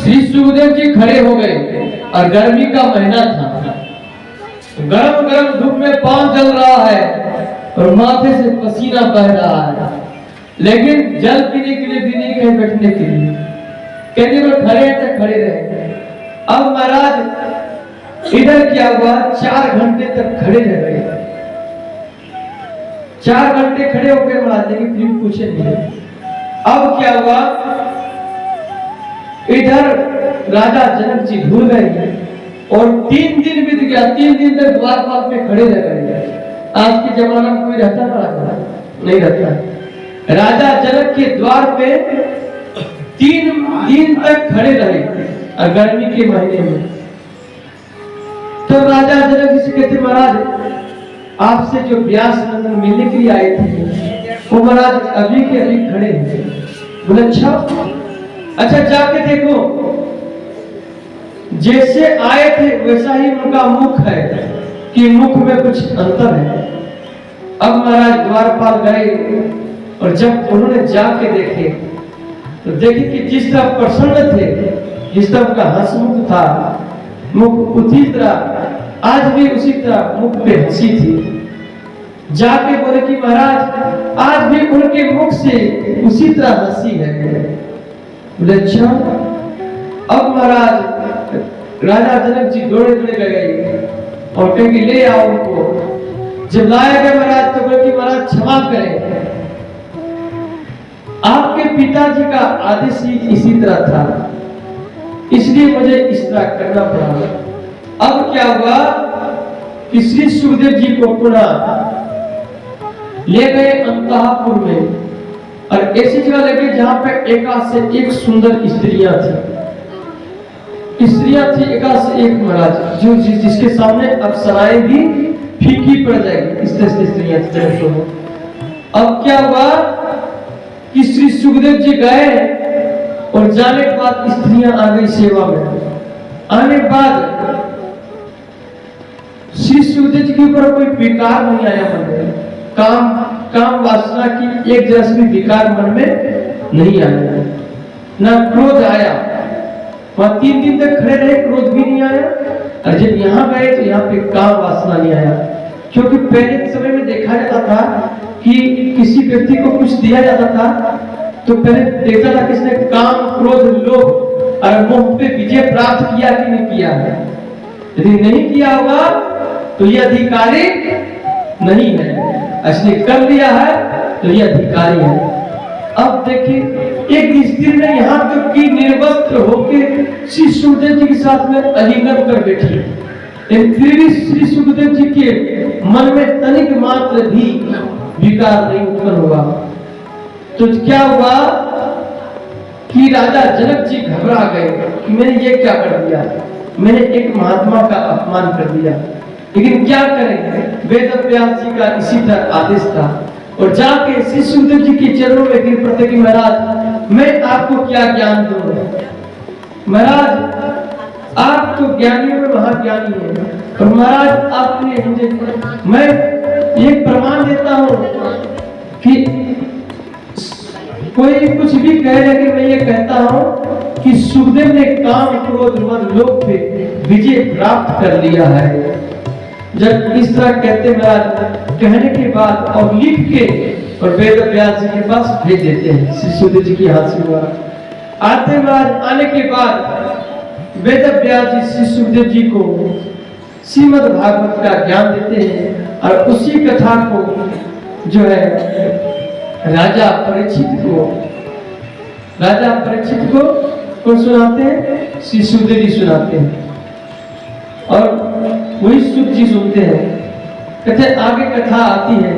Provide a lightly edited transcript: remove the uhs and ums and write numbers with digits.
श्री सुखदेव जी खड़े हो गए और गर्मी का महीना था, गरम गरम धूप में पांव जल रहा है और माथे से पसीना बह रहा है, लेकिन जल पीने के लिए भी नहीं कहीं बैठने के लिए, कहते वो खड़े हैं तो खड़े रहे। अब महाराज इधर क्या हुआ, 4 घंटे तक खड़े रह गए। 4 घंटे खड़े हो गए महाराज, लेकिन फिर पूछे नहीं। अब क्या हुआ, इधर राजा जनक जी भूल गए और 3 दिन बीत गया। 3 दिन तक द्वारपाल में खड़े रह गए। आज के जमाना में कोई रहता ना, नहीं रहता। राजा जनक के द्वार पे 3 दिन तक खड़े रहे और गर्मी के महीने में। तो राजा जनक जी से कहते, महाराज आपसे जो व्यास नंदन मिलने के लिए आए थे वो महाराज अभी के अभी खड़े हैं। बोले अच्छा जाके देखो, जैसे आए थे वैसा ही उनका मुख है कि मुख में कुछ अंतर है। अब महाराज द्वारपाल गए और जब उन्होंने जाके देखे तो देखे कि जिस तरह प्रसन्न थे, जिस तरह उनका हंसमुख था, मुख उसी तरह आज भी उसी तरह मुख पे हंसी थी। जाके बोले कि महाराज आज भी उनके मुख से उसी तरह हंसी है। बोले अच्छा। अब महाराज राजा जनक जी दौड़े दौड़े गए और कहे कि ले आओ उनको। जब लाया गया महाराज तो बोले कि महाराज क्षमा करें, आपके पिताजी का आदेश ही इसी तरह था, इसलिए मुझे इस तरह करना पड़ा। अब क्या हुआ कि श्री सुखदेव जी को पुनः ले गए अंतःपुर में और ऐसी जगह लगे जहां पे एकाध से एक सुंदर स्त्रियां थी, एकाध से एक महाराज, जो जिसके सामने अप्सराएं भी फीकी पड़ जाएगी, इस तरह से स्त्रियां थी। अब क्या हुआ कि श्री सुखदेव जी गए और जाने के बाद स्त्रियां आ गई सेवा में। आने के बाद श्री सुखदेव जी के ऊपर कोई विकार नहीं आया मन में, काम वासना की एक जरा से भी विकार मन में नहीं आया, ना क्रोध आया। वहां 3 दिन तक खड़े रहे, क्रोध भी नहीं आया। और जब यहाँ गए तो यहाँ पे काम वासना नहीं आया, क्योंकि पहले समय में देखा जाता था कि किसी व्यक्ति को कुछ दिया जाता था तो पहले देखता था किसने काम, क्रोध, लोभ और मोह पे विजय प्राप्त किया कि नहीं किया है। यदि नहीं किया होगा तो ये अधिकारी नहीं है, इसने कर लिया है तो ये अधिकारी है। अब देखिए एक स्त्री ने यहाँ तक कि निर्वस्त्र होकर श्री सुखदेव जी के साथ में आलिंगन कर बैठी, लेकिन फिर भी श्री सुखदेव जी के मन में तनिक मात्र भी विकार नहीं उत्पन्न हुआ। तो क्या हुआ कि राजा जनक जी घबरा गए कि मैंने ये क्या कर दिया, मैंने एक महात्मा का अपमान कर दिया। लेकिन क्या करें, वेद व्यास जी का इसी तरह आदेश था। और जाके श्री सुखदेव जी के चरणों में गिर पड़ते कि महाराज मैं आपको क्या ज्ञान दूं, महाराज आप तो ज्ञानियों में महाज्ञानी हैं, और महाराज आपने मुझे, मैं ये प्रमाण देता हूं कि कोई कुछ भी कहे, लेकिन मैं ये कहता हूं कि सुखदेव ने काम, क्रोध, मद, लोभ पे विजय प्राप्त कर लिया है। जब इस तरह कहते महाराज कहने के बाद और लिख के और वेद व्यास जी के पास भेज देते हैं, श्री सुखदेव जी की हाथ से हुआ। आते महाराज आने के बाद वेद व्यास जी श्री सुखदेव जी को श्रीमद् भागवत का ज्ञान देते हैं और उसी कथा को जो है राजा परीक्षित को कौन सुनाते हैं, श्री सुखदेव जी सुनाते हैं और वही सुख जी सुनते हैं। कहते आगे कथा आती है,